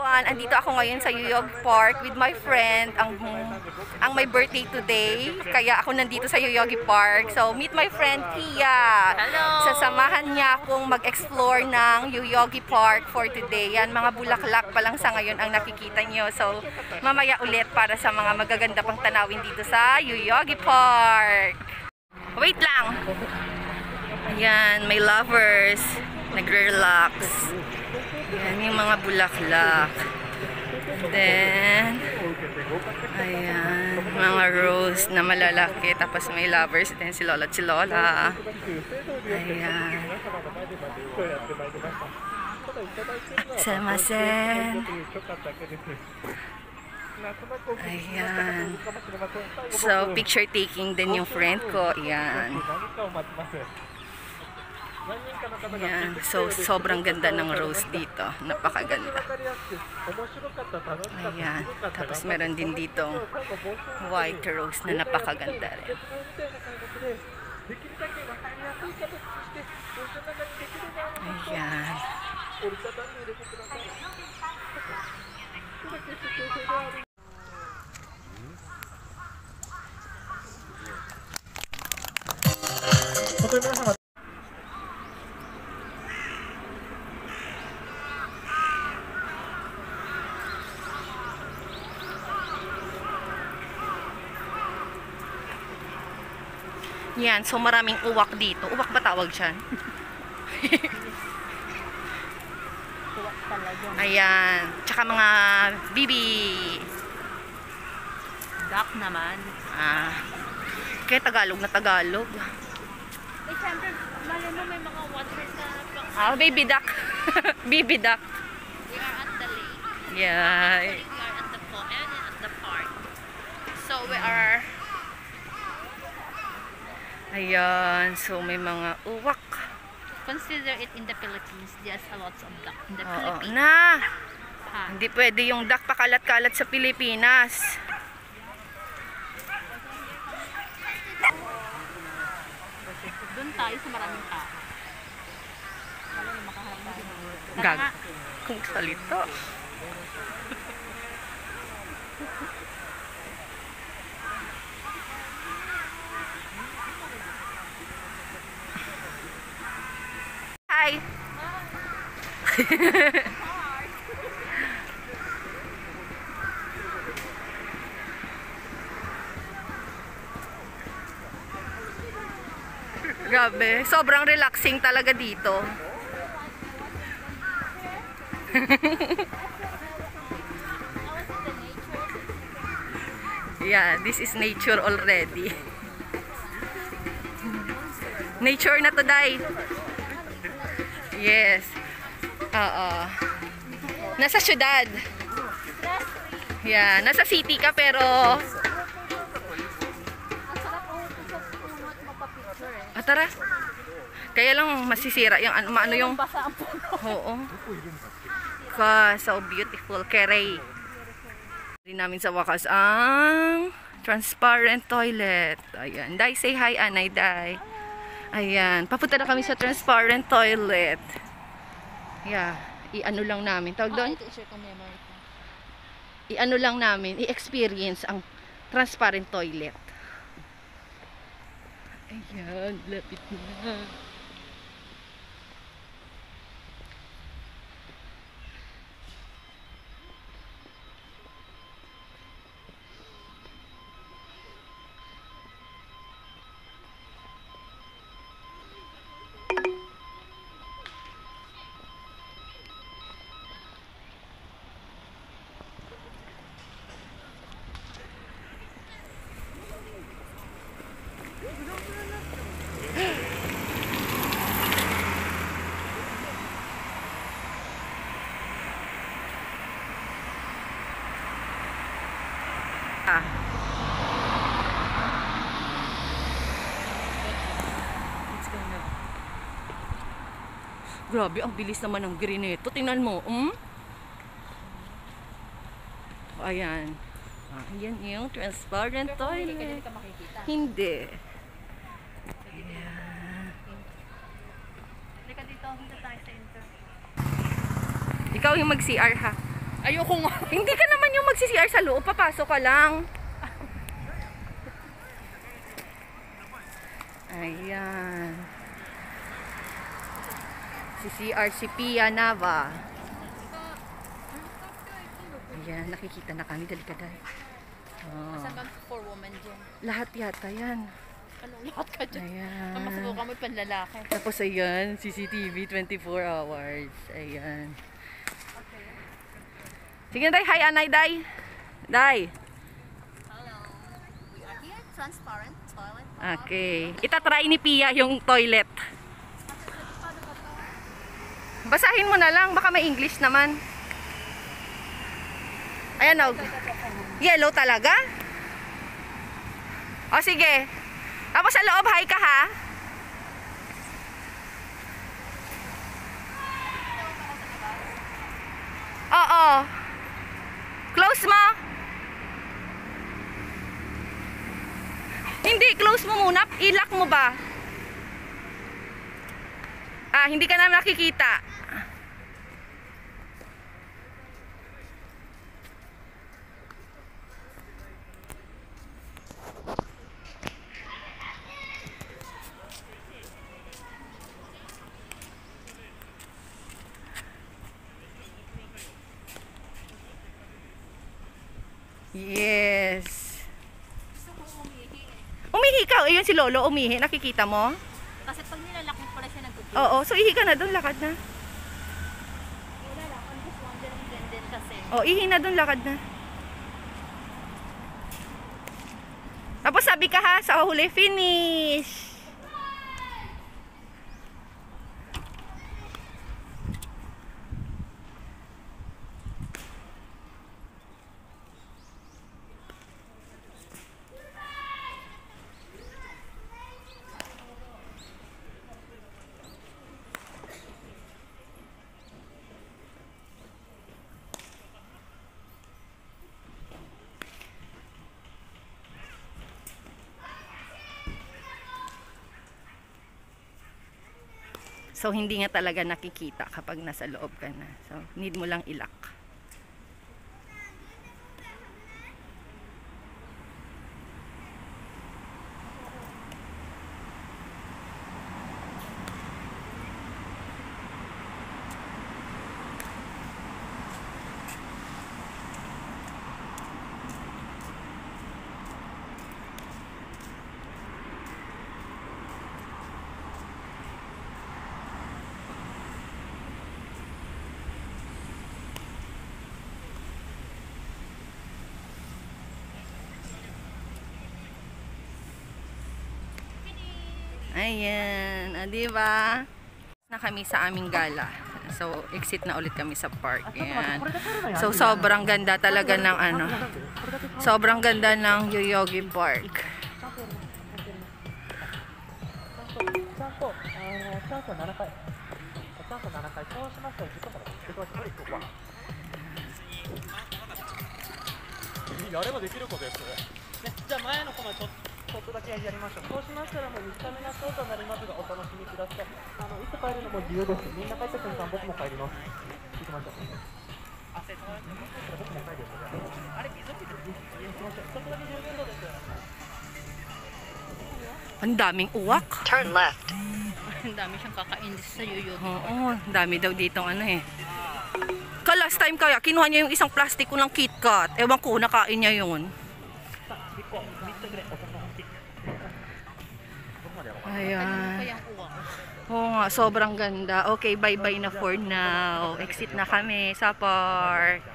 everyone! Andito ako ngayon sa Yoyogi Park with my friend. Ang may birthday today. Kaya ako nandito sa Yoyogi Park. So, meet my friend Kia. Hello! Sasamahan niya akong mag-explore ng Yoyogi Park for today. Yan, mga bulaklak pa lang sa ngayon ang nakikita nyo. So, mamaya ulit para sa mga magaganda pang tanawin dito sa Yoyogi Park. Wait lang! Ayan, may lovers. Nagre-relax. Ayan yung mga bulaklak. Then, ayan, mga rose na malalaki. Tapos may lovers din si Lola at si Lola. Ayan. Samasen. Ayan. So, picture taking din yung friend ko. Ayan. Ayan. So, sobrang ganda ng rose dito. Napakaganda. Ayan. Tapos meron din dito white rose na napakaganda rin. Ayan. Yan, so maraming uwak dito. Uwak ba tawag dyan? Ayan. Tsaka mga bibi. Duck naman. Kaya Tagalog na Tagalog. Eh, syempre, mali mo may mga water na... Baby duck. Bibi duck. We are at the lake. Yeah. We are at the pool and at the park. So, we are... Ayan. So, may mga uwak. Consider it in the Philippines. There's a lot of duck in the Oo Philippines. na. Ha? Hindi pwede yung duck pakalat-kalat sa Pilipinas. Doon tayo sa maraming tao. Wala na makaharap na. Gag. Kung salito. Hi. Grabe, sobrang relaxing talaga dito. Yeah, this is nature already. Nature na to, Day. Yes. Oo. Nasa syudad. Yeah, nasa city ka pero tara. Kaya lang masisira yung ano yung oo. So beautiful, Keray. Rin namin sa wakas ang transparent toilet. Ayan. Day, say hi, Anay, Day. Ayan. Papunta na kami sa transparent toilet. Yeah. I-ano lang namin. Tawag doon? I-ano lang namin. I-experience ang transparent toilet. Ayan. Lapit na. Grabe, ang bilis naman ng green nito. Tingnan mo. Ayan. Ayan yung transparent toilet. Hindi. Ayan. Halika dito, hinta tayo sa intro. Ikaw yung mag-CR ha. Ayoko nga. Hindi ka naman yung magsi-CR sa loob, papasok ka lang. Ayan. Si CR si Pia Nava. Ayan, nakikita na kami. Dali ka dahil. Oh. Saan bang for woman dyan? Lahat yata yan. Anong lahat ka dyan? Ayan. Masubukan mo yung panlalaki. Tapos ayan, CCTV 24 hours. Ayan. Sige na, Day. Hi, Anay, Day. Day. Hello. We are here. Transparent toilet. Okay. Itatry ni Pia yung toilet. Basahin mo na lang. Baka may English naman. Ayan o. Yellow talaga? O sige. Tapos sa loob, hi ka ha. Oo. Close mo. Hindi, close mo muna. I-lock mo ba? Ah, hindi ka namin nakikita. Yes. Umihi ka. Ayun si Lolo, umihi. Nakikita mo? Kasi pag nilalak mo pala siya nagtutulog. Oo. So, ihi ka na doon. Lakad na. Wala lang. Ang gusto ko dyan ang gandin kasi. O, ihi na doon. Lakad na. Tapos sabi ka ha, sa huli, finish. So, hindi nga talaga nakikita kapag nasa loob ka na. So, need mo lang ilak. Ayan, di ba? Na kami sa aming gala. So, exit na ulit kami sa park. Ayan. So, sobrang ganda talaga ng ano. Sobrang ganda ng Yoyogi Park. Ang daming uwak. Turn left. Ang dami siyang kakain sa yoyo. Oo, dami daw ditong ano eh. Last time kaya, kinuha niya yung isang plastic ko ng KitKat. Ewan ko, nakain niya yun. Ayan. Kaya ang uwak. Oo nga, sobrang ganda. Okay, bye-bye na for now. Exit na kami sa park.